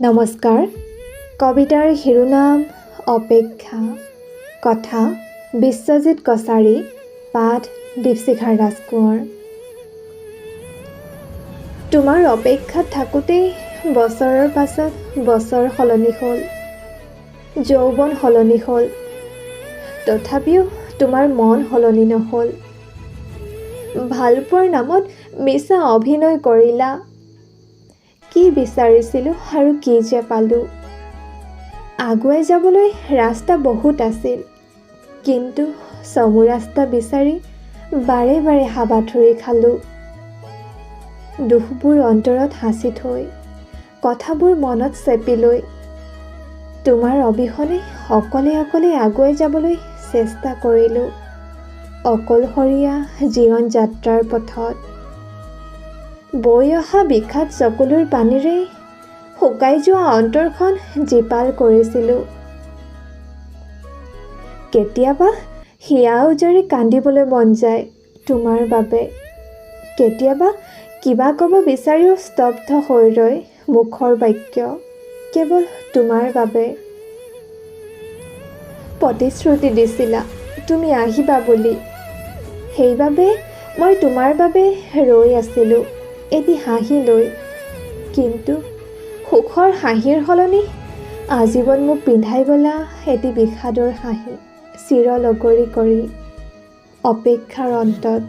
নমস্কাৰ। কবিতাৰ শিৰোনাম অপেক্ষা, কথা বিশ্বজিৎ কছাৰী, পাঠ দীপশিখা ৰাজকোঁৱৰ। তোমাৰ অপেক্ষাত থাকোঁতেই বছৰৰ পাছত বছৰ সলনি হ'ল, যৌৱন সলনি হ'ল, তথাপিও তোমাৰ মন সলনি নহ'ল। ভালপোৱাৰ নামত মিছা অভিনয় কৰিলা। কি বিচাৰিছিলোঁ আৰু কি যে পালোঁ। আগুৱাই যাবলৈ ৰাস্তা বহুত আছিল, কিন্তু চমু ৰাস্তা বিচাৰি বাৰে বাৰে হাবাথুৰি খালোঁ। দুখবোৰ অন্তৰত সাঁচি থৈ, কথাবোৰ মনত চেপি লৈ, তোমাৰ অবিহনে অকলে অকলে আগুৱাই যাবলৈ চেষ্টা কৰিলোঁ। অকলশৰীয়া জীৱন যাত্ৰাৰ পথত বৈ অহা বিষাদ চকুলোৰ পানীৰে শুকাই যোৱা অন্তৰখন জীপাল কৰিছিলোঁ। কেতিয়াবা হিয়া উজাৰি কান্দিবলৈ মন যায় তোমাৰ বাবে, কেতিয়াবা কিবা ক'ব বিচাৰিও স্তব্ধ হৈ ৰয় মুখৰ বাক্য কেৱল তোমাৰ বাবে। প্ৰতিশ্ৰুতি দিছিলা তুমি আহিবা বুলি, সেইবাবে মই তোমাৰ বাবে ৰৈ আছিলোঁ এটি হাঁহি লৈ। কিন্তু সুখৰ হাঁহিৰ সলনি আজীৱন মোক পিন্ধাই গলা এটি বিষাদৰ হাঁহি চিৰলগৰি কৰি অপেক্ষাৰ অন্তত।